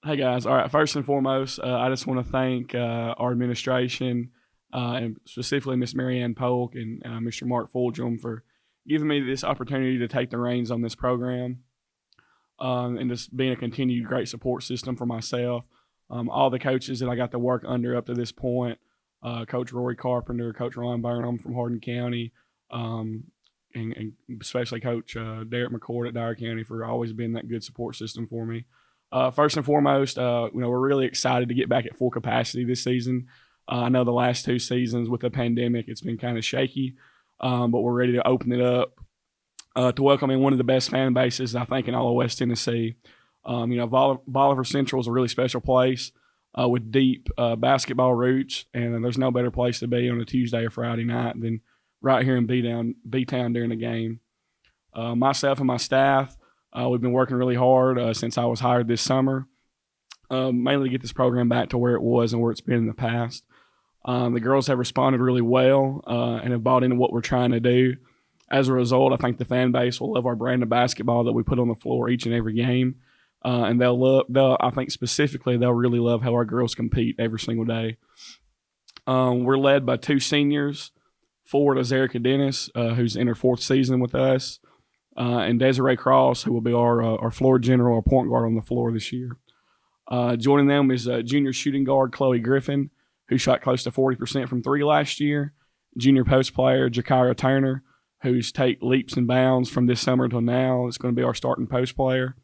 Hey guys, all right. First and foremost, I just want to thank our administration and specifically Miss Marianne Polk and Mr. Mark Fulgham for giving me this opportunity to take the reins on this program and just being a continued great support system for myself. All the coaches that I got to work under up to this point, Coach Rory Carpenter, Coach Ron Burnham from Hardin County, and especially Coach Derek McCord at Dyer County for always being that good support system for me. First and foremost, we're really excited to get back at full capacity this season. I know the last 2 seasons with the pandemic, it's been kind of shaky, but we're ready to open it up to welcome in one of the best fan bases, I think, in all of West Tennessee. Bolivar Central is a really special place with deep basketball roots, and there's no better place to be on a Tuesday or Friday night than right here in B-Town during the game. Myself and my staff, we've been working really hard since I was hired this summer, mainly to get this program back to where it was and where it's been in the past. The girls have responded really well and have bought into what we're trying to do. As a result, I think the fan base will love our brand of basketball that we put on the floor each and every game. And I think specifically, they'll really love how our girls compete every single day. We're led by 2 seniors, forward Azerica Dennis, who's in her 4th season with us, and Desiree Cross, who will be our floor general, our point guard on the floor this year. Joining them is junior shooting guard Chloe Griffin, who shot close to 40% from 3 last year, junior post player Jakira Turner, who's take leaps and bounds from this summer until now. It's going to be our starting post player.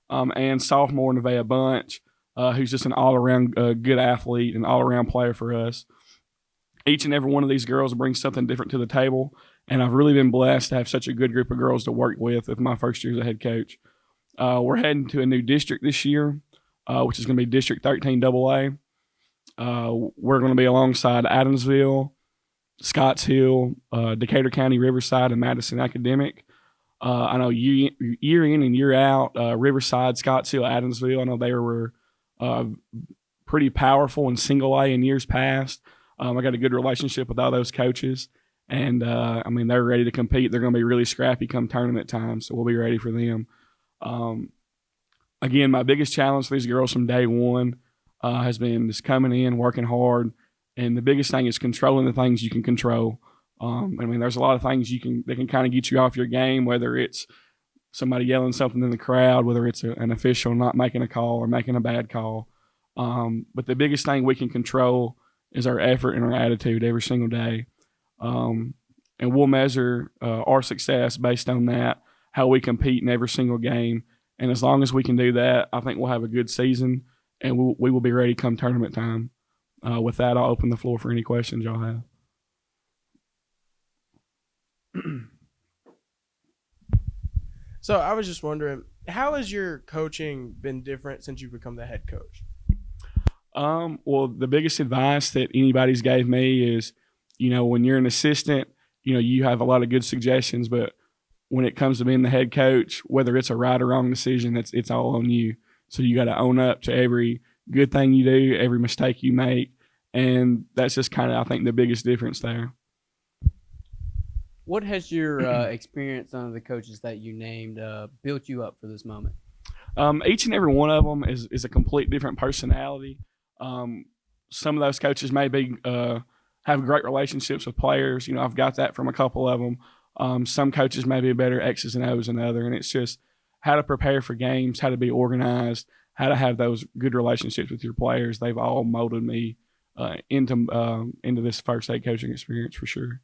And sophomore Nevaeh Bunch, who's just an all-around good athlete and all-around player for us. Each and every one of these girls brings something different to the table, and I've really been blessed to have such a good group of girls to work with my first year as a head coach. We're heading to a new district this year, which is going to be District 13 AA. We're going to be alongside Adamsville, Scottshill, Decatur County, Riverside, and Madison Academic. I know year in and year out, Riverside, Scottshill, Adamsville, I know they were pretty powerful in single A in years past. I got a good relationship with all those coaches, and they're ready to compete. They're going to be really scrappy come tournament time, so we'll be ready for them. Again, my biggest challenge for these girls from day one has been just coming in, working hard, and the biggest thing is controlling the things you can control. There's a lot of things that can kind of get you off your game, whether it's somebody yelling something in the crowd, whether it's an official not making a call or making a bad call. But the biggest thing we can control is our effort and our attitude every single day. And we'll measure our success based on that, how we compete in every single game. And as long as we can do that, I think we'll have a good season, and we will be ready come tournament time. With that, I'll open the floor for any questions y'all have. So I was just wondering, how has your coaching been different since you've become the head coach? Well, the biggest advice that anybody's gave me is, when you're an assistant, you have a lot of good suggestions, but when it comes to being the head coach, whether it's a right or wrong decision, it's all on you. So you got to own up to every good thing you do, every mistake you make, and that's just kind of, I think, the biggest difference there. What has your experience under the coaches that you named built you up for this moment? Each and every one of them is a complete different personality. Some of those coaches maybe have great relationships with players. I've got that from a couple of them. Some coaches may be better X's and O's than other, and it's just how to prepare for games, how to be organized, how to have those good relationships with your players. They've all molded me into this first head coaching experience for sure.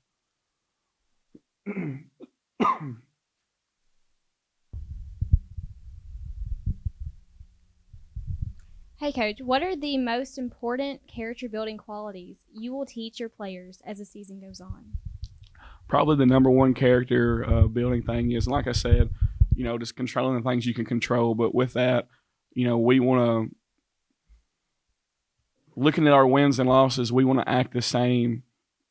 Hey, Coach, what are the most important character-building qualities you will teach your players as the season goes on? Probably the number one character building thing is, like I said, just controlling the things you can control. But with that, we want to, looking at our wins and losses, we want to act the same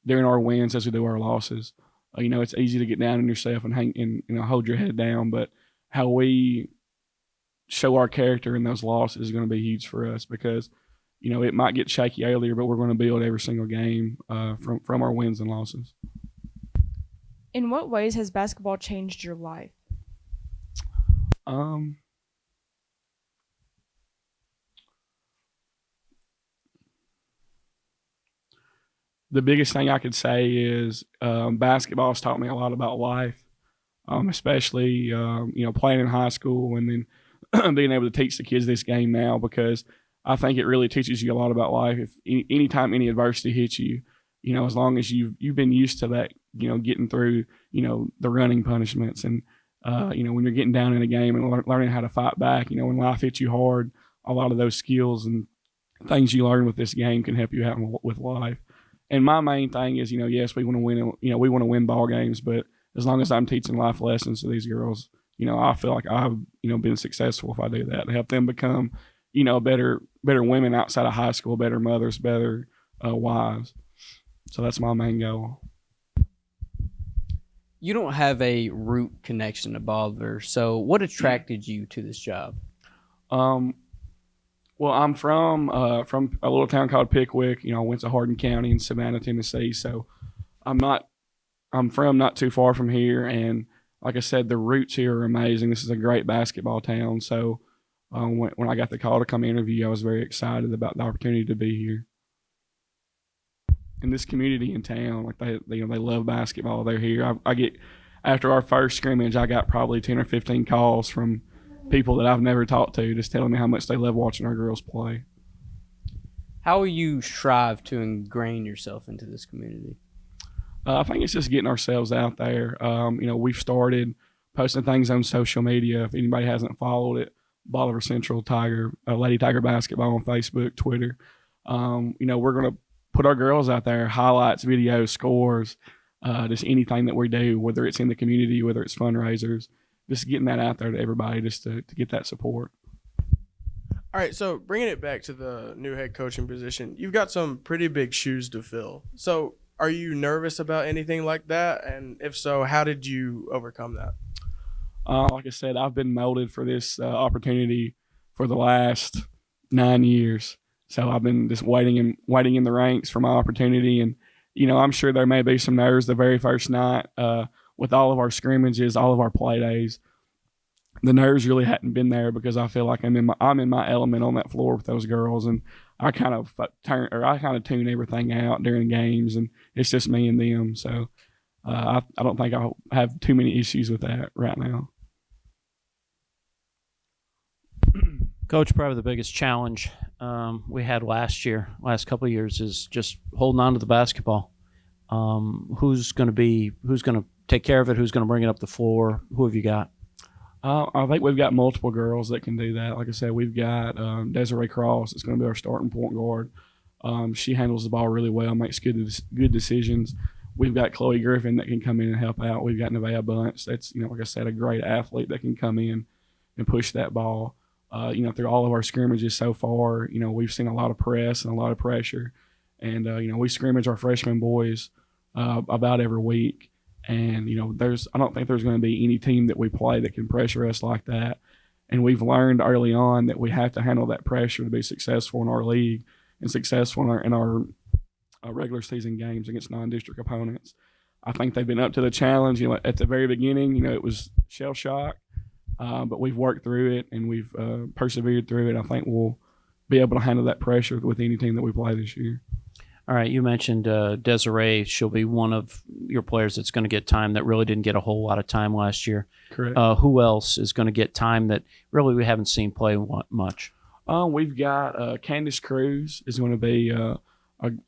during our wins as we do our losses. It's easy to get down on yourself and hold your head down, but how we show our character in those losses is going to be huge for us because, it might get shaky earlier, but we're going to build every single game from our wins and losses. In what ways has basketball changed your life? the biggest thing I could say is basketball has taught me a lot about life, especially playing in high school and then being able to teach the kids this game now, because I think it really teaches you a lot about life. If anytime any adversity hits you, as long as you've been used to that, getting through, the running punishments and when you're getting down in a game and learning how to fight back, when life hits you hard, a lot of those skills and things you learn with this game can help you out with life. And my main thing is, yes, we want to win. We want to win ball games, but as long as I'm teaching life lessons to these girls, I feel like I've, been successful if I do that to help them become, better women outside of high school, better mothers, better wives. So that's my main goal. You don't have a root connection to Bolivar, so what attracted you to this job? Well, I'm from a little town called Pickwick. I went to Hardin County in Savannah, Tennessee. So I'm from not too far from here, and like I said, the roots here are amazing. This is a great basketball town. So when I got the call to come interview, I was very excited about the opportunity to be here. And this community in town, like they love basketball. They're here. I get, after our first scrimmage, I got probably 10 or 15 calls from people that I've never talked to, just telling me how much they love watching our girls play. How will you strive to ingrain yourself into this community? I think it's just getting ourselves out there. We've started posting things on social media. If anybody hasn't followed it, Bolivar Central Tiger, Lady Tiger Basketball on Facebook, Twitter. We're going to put our girls out there, highlights, videos, scores, just anything that we do, whether it's in the community, whether it's fundraisers, just getting that out there to everybody just to get that support. All right, so bringing it back to the new head coaching position, you've got some pretty big shoes to fill. So are you nervous about anything like that? And if so, how did you overcome that? Like I said, I've been molded for this opportunity for the last 9 years. So I've been just waiting in the ranks for my opportunity. And, I'm sure there may be some nerves the very first night with all of our scrimmages, all of our play days. The nerves really hadn't been there because I feel like I'm in my element on that floor with those girls, and I kind of tune everything out during games, and it's just me and them. So I don't think I'll have too many issues with that right now. Coach, probably the biggest challenge we had last couple of years, is just holding on to the basketball. Who's going to take care of it? Who's going to bring it up the floor? Who have you got? I think we've got multiple girls that can do that. Like I said, we've got Desiree Cross. It's going to be our starting point guard. She handles the ball really well, makes good decisions. We've got Chloe Griffin that can come in and help out. We've got Nevaeh Bunch. That's, like I said, a great athlete that can come in and push that ball. Through all of our scrimmages so far, we've seen a lot of press and a lot of pressure. And, we scrimmage our freshman boys about every week. And, I don't think there's going to be any team that we play that can pressure us like that. And we've learned early on that we have to handle that pressure to be successful in our league and successful in our regular season games against non-district opponents. I think they've been up to the challenge. At the very beginning, it was shell shock. But we've worked through it and we've persevered through it. I think we'll be able to handle that pressure with any team that we play this year. All right, you mentioned Desiree. She'll be one of your players that's going to get time that really didn't get a whole lot of time last year. Correct. Who else is going to get time that really we haven't seen play much? We've got Candace Cruz is going to be a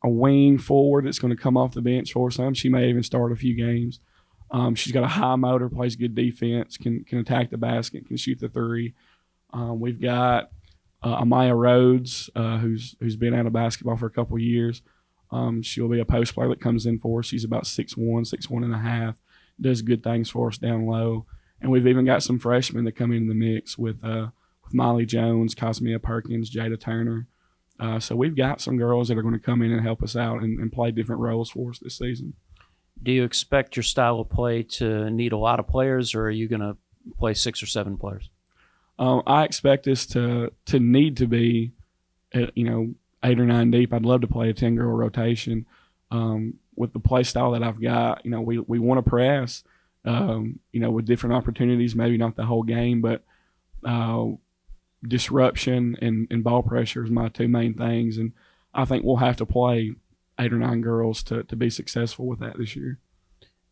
wing forward that's going to come off the bench for some. She may even start a few games. She's got a high motor, plays good defense, can attack the basket, can shoot the three. We've got Amaya Rhodes, who's been out of basketball for a couple of years. She'll be a post player that comes in for us. She's about 6'1", 6'1.5", does good things for us down low. And we've even got some freshmen that come into the mix with Miley Jones, Cosmea Perkins, Jada Turner. So we've got some girls that are going to come in and help us out and play different roles for us this season. Do you expect your style of play to need a lot of players, or are you going to play 6 or 7 players? I expect us to need to be, 8 or 9 deep. I'd love to play a 10-girl rotation. With the play style that I've got, we want to press, with different opportunities, maybe not the whole game, but disruption and ball pressure is my two main things. And I think we'll have to play 8 or 9 girls to be successful with that this year.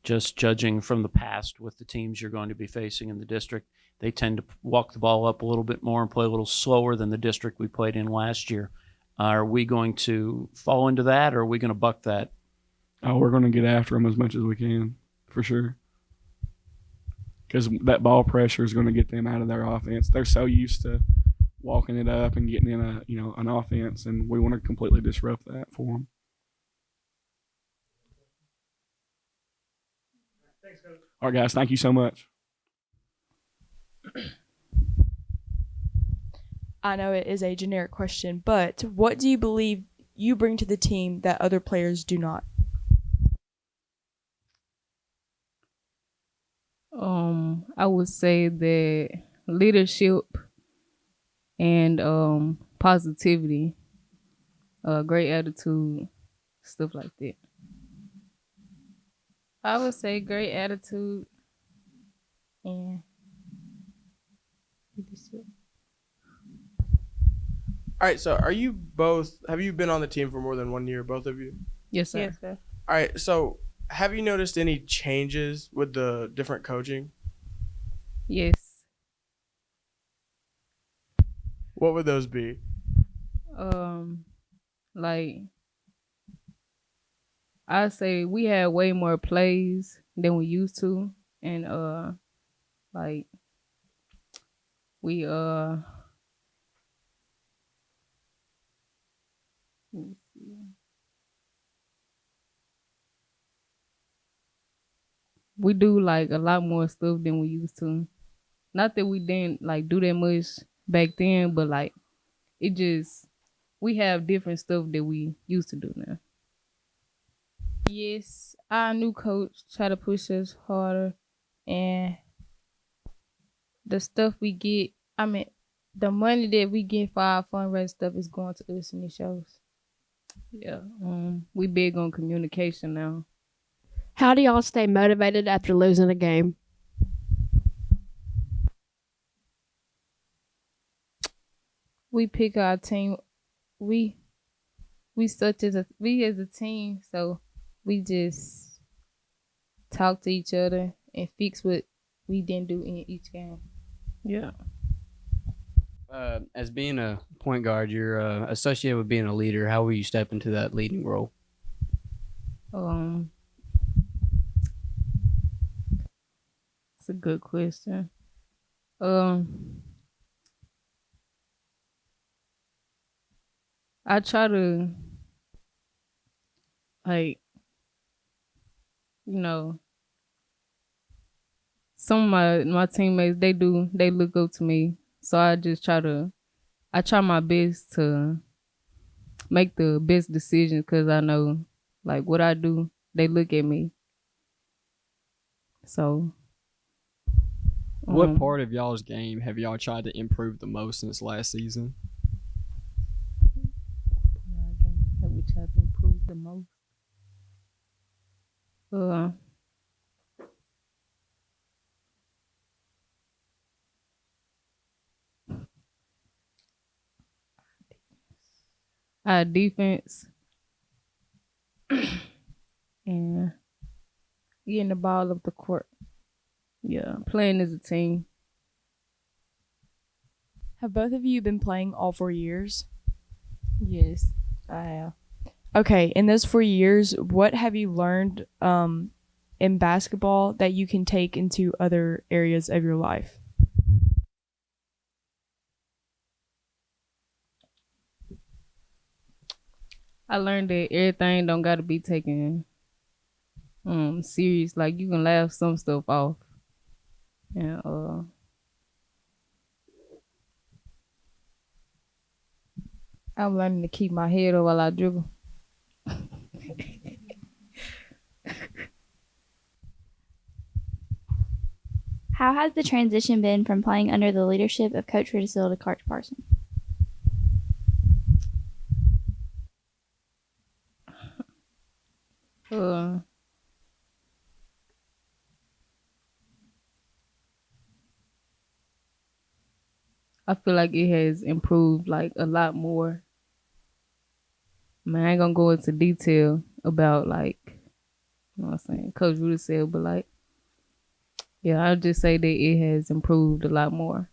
Just judging from the past with the teams you're going to be facing in the district, they tend to walk the ball up a little bit more and play a little slower than the district we played in last year. Are we going to fall into that, or are we going to buck that? Oh, we're going to get after them as much as we can, for sure. Because that ball pressure is going to get them out of their offense. They're so used to walking it up and getting in an offense, and we want to completely disrupt that for them. Thanks, Coach. All right, guys, thank you so much. I know it is a generic question, but what do you believe you bring to the team that other players do not? I would say that leadership and positivity, great attitude, stuff like that. I would say great attitude and leadership. All right, so have you been on the team for more than 1 year, both of you? Yes, sir. Yes, sir. All right, so have you noticed any changes with the different coaching? Yes. What would those be? Like I say we had way more plays than we used to, and like we we do like a lot more stuff than we used to. Not that we didn't like do that much back then, but like it just we have different stuff that we used to do now. Yes, our new coach try to push us harder, and the stuff we get, the money that we get for our fundraising stuff is going to us in the shows. Yeah, we big on communication now. How do y'all stay motivated after losing a game? We pick our team. We as a team, so we just talk to each other and fix what we didn't do in each game. Yeah. As being a point guard, you're associated with being a leader. How will you step into that leading role? It's a good question. I try to, like, some of my teammates, they look up to me. So I try my best to make the best decision because I know, like, what I do, they look at me. So. What part of y'all's game have y'all tried to improve the most since last season? Have we tried to improve the most? Our defense and getting the ball up the court. Yeah, playing as a team. Have both of you been playing all 4 years? Yes, I have. Okay, in those 4 years, what have you learned in basketball that you can take into other areas of your life? I learned that everything don't gotta be taken serious. Like you can laugh some stuff off. And I'm learning to keep my head up while I dribble. How has the transition been from playing under the leadership of Coach Ridicil to Coach Parson? I feel like it has improved like a lot more. Man, I ain't gonna go into detail about like, you know what I'm saying, Coach Rudy said, but like, yeah, I'll just say that it has improved a lot more.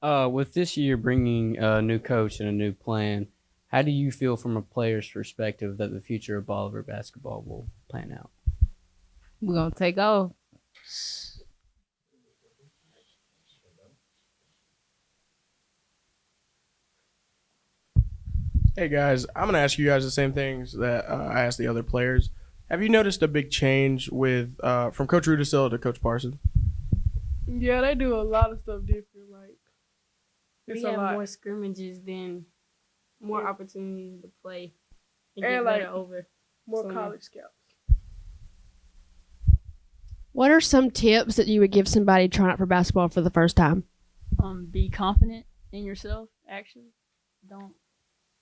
With this year bringing a new coach and a new plan, how do you feel from a player's perspective that the future of Bolivar basketball will plan out? We're gonna take off. Hey guys, I'm gonna ask you guys the same things that I asked the other players. Have you noticed a big change with from Coach Rudisill to Coach Parson? Yeah, they do a lot of stuff different. Like it's We a have lot. more scrimmages than more opportunities to play and And, get like, better over. More summer. college scouts. What are some tips that you would give somebody trying out for basketball for the first time? Be confident in yourself, actually. Don't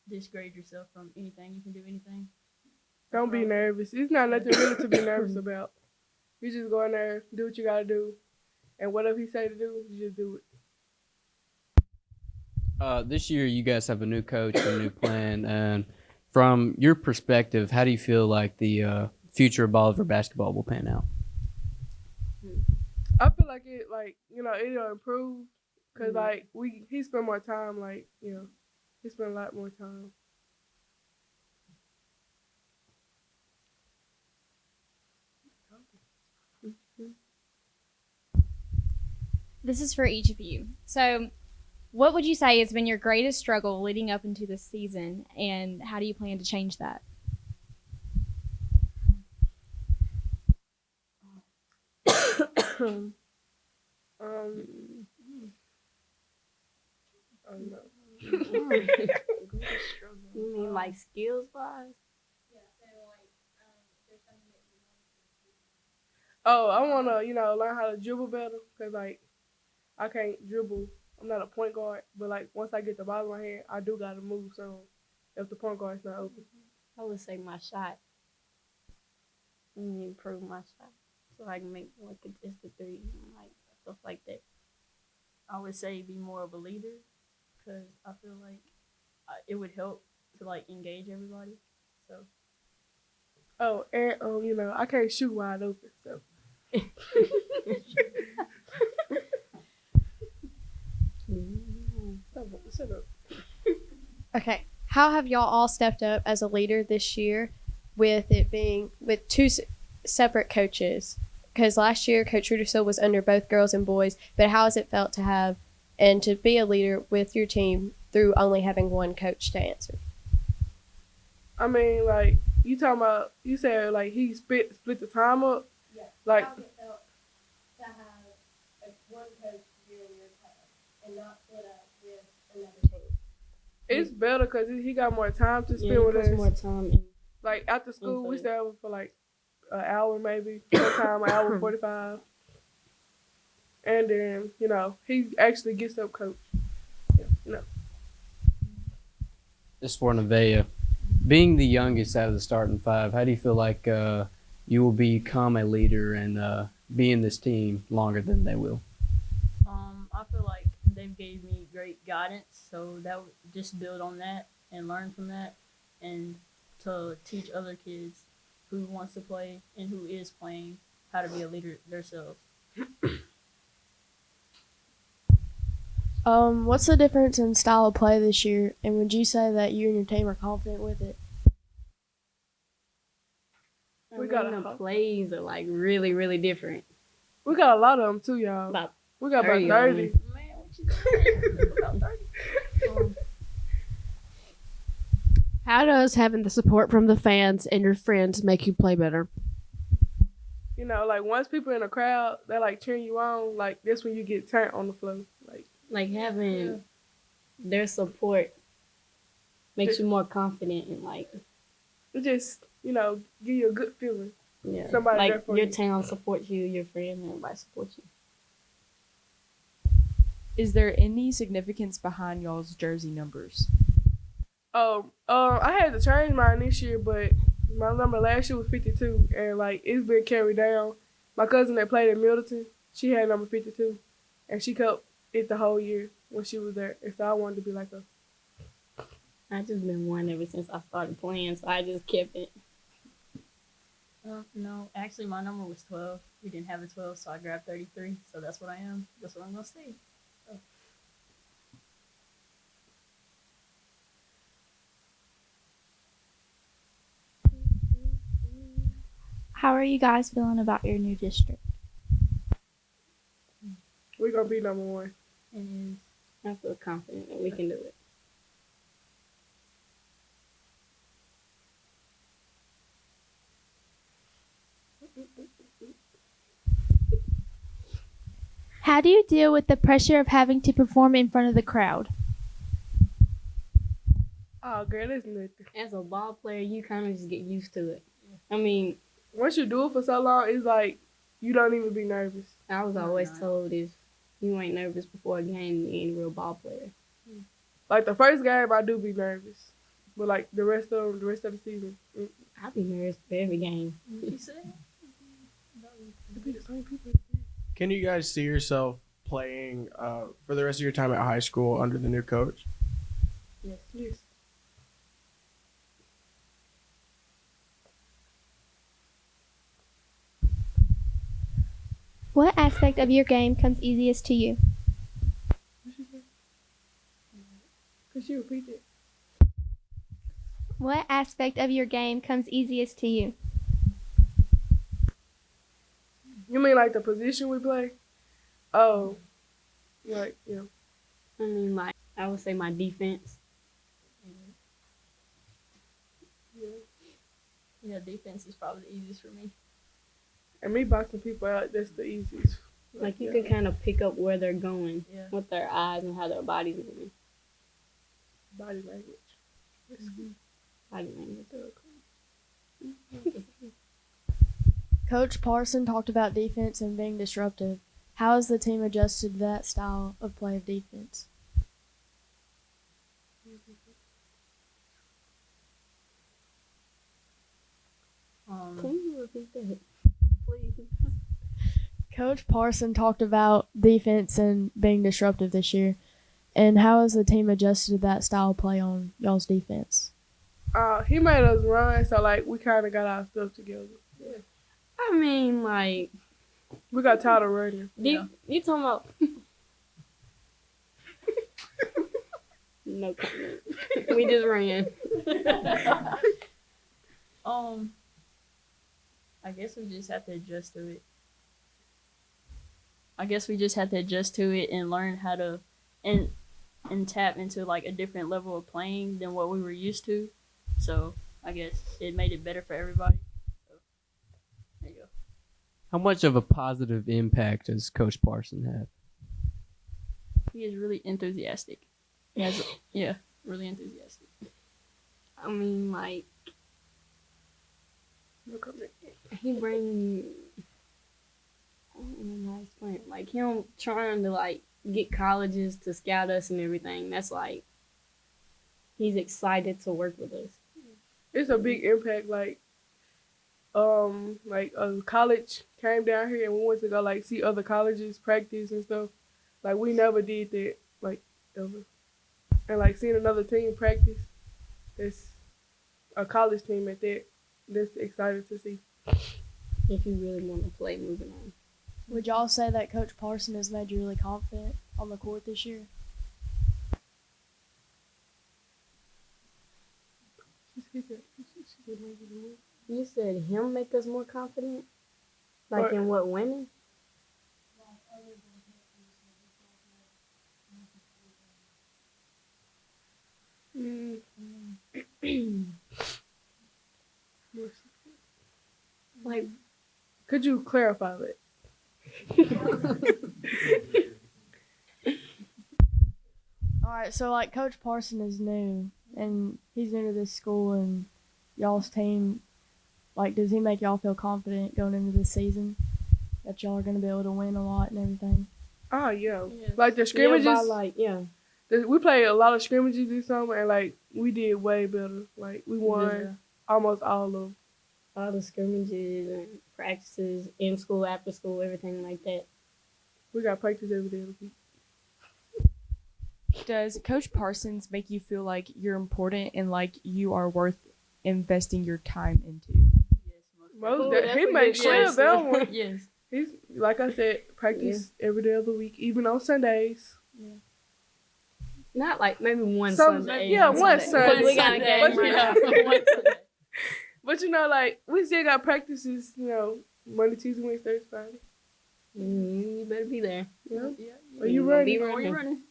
disgrade yourself from anything. You can do anything. Don't be nervous. It's not nothing really to be nervous about. You just go in there, do what you gotta do, and whatever he say to do, you just do it. This year, you guys have a new coach, a new plan, and from your perspective, how do you feel like the future of Bolivar basketball will pan out? I feel like it'll improve because he spend more time he spend a lot more time. This is for each of you. So, what would you say has been your greatest struggle leading up into this season, and how do you plan to change that? I don't know. You mean like skills wise? Oh, I want to, learn how to dribble better because, I can't dribble. I'm not a point guard, but, once I get the ball in my hand, I do got to move some if the point guard's not open. I would say my shot. Improve my shot so I can make more consistent threes and stuff like that. I would say be more of a leader because I feel like it would help to engage everybody. So. Oh, and I can't shoot wide open, so. Shut up. Okay. How have y'all all stepped up as a leader this year with it being with two separate coaches? Because last year, Coach Rudisill was under both girls and boys, but how has it felt to have and to be a leader with your team through only having one coach to answer? I mean, you talking about, you said, he split the time up? Yeah. How it felt to have one coach during your time and not split up with another team? It's better because he got more time to spend with us. More time. After school, we stay over for an hour maybe. Sometime an hour 45. And then, he actually gets up coach. This is for Nevaeh. Being the youngest out of the starting five, how do you feel like you will become a leader and be in this team longer than they will? I feel like they've gave me great guidance, so that would just build on that and learn from that, and to teach other kids who wants to play and who is playing how to be a leader themselves. What's the difference in style of play this year, and would you say that you and your team are confident with it? We got the plays are really, really different. We got a lot of them too, y'all. We got about 30. Man, what you saying? About 30. How does having the support from the fans and your friends make you play better? Once people in a crowd, they cheering you on. That's when you get turned on the floor. Having their support makes you more confident and it just give you a good feeling. Yeah, somebody there for your you. town supports you, your friends, everybody supports you. Is there any significance behind y'all's jersey numbers? I had to change mine this year, but my number last year was 52, and it's been carried down. My cousin that played in Middleton, she had number 52, and she kept it the whole year when she was there. And so I wanted to be like her. I just been one ever since I started playing, so I just kept it. No, actually, my number was 12. We didn't have a 12, so I grabbed 33. So that's what I am. That's what I'm gonna stay. So. How are you guys feeling about your new district? We're gonna be number one. And I feel confident that we can do it. How do you deal with the pressure of having to perform in front of the crowd? Oh, girl, that's nothing. As a ball player, you kind of just get used to it. I mean, once you do it for so long, it's like you don't even be nervous. I was always told if you ain't nervous before a game, you ain't a real ball player. Like the first game, I do be nervous, but like the rest of the season, I be nervous for every game. You said? It be the same people. Can you guys see yourself playing for the rest of your time at high school under the new coach? Yes. Yes. What aspect of your game comes easiest to you? Could you repeat it? What aspect of your game comes easiest to you? You mean like the position we play? Oh, like yeah. I mean, like I would say my defense. Yeah, defense is probably the easiest for me. And me boxing people out, that's the easiest. Like you can kind of pick up where they're going with their eyes and how their body's moving. Body language. Body language. Coach Parson talked about defense and being disruptive. How has the team adjusted to that style of play of defense? Can you repeat that, please? Coach Parson talked about defense and being disruptive this year. And how has the team adjusted to that style of play on y'all's defense? He made us run, so like we kind of got our stuff together. Yeah. I mean, like we got tired of running. You talking about? No comment. We just ran. I guess we just have to adjust to it. And learn how to and tap into like a different level of playing than what we were used to. So I guess it made it better for everybody. So, there you go. How much of a positive impact does Coach Parson have? He is really enthusiastic. Really enthusiastic. I mean, like he brings. I don't know how to explain it. Like him trying to like get colleges to scout us and everything. That's like he's excited to work with us. It's a big impact. Like a college came down here and we went to go like see other colleges practice and stuff. Like we never did that like ever. And like seeing another team practice, that's a college team at that. That's excited to see. If you really want to play, moving on. Would y'all say that Coach Parson has made you really confident on the court this year? You said him make us more confident? Like in what, women? Like, could you clarify that? All right, so like Coach Parson is new, and he's new to this school, and y'all's team, like, does he make y'all feel confident going into this season that y'all are going to be able to win a lot and everything? Oh yeah, like the scrimmages. We played a lot of scrimmages this summer, and like we did way better. Like we won almost all of them. All the scrimmages and practices in school, after school, everything like that. We got practice every day of the week. Does Coach Parsons make you feel like you're important and like you are worth investing your time into? He makes sure of that one. Yes. He's like I said, practice every day of the week, even on Sundays. Yeah. Not like maybe one Some- Sunday. yeah, one Sunday. We got a game right now. One Sunday. But like we still got practices, Monday, Tuesday, Wednesday, Thursday, Friday. You better be there. Yeah. Yeah. Are you ready? Be running.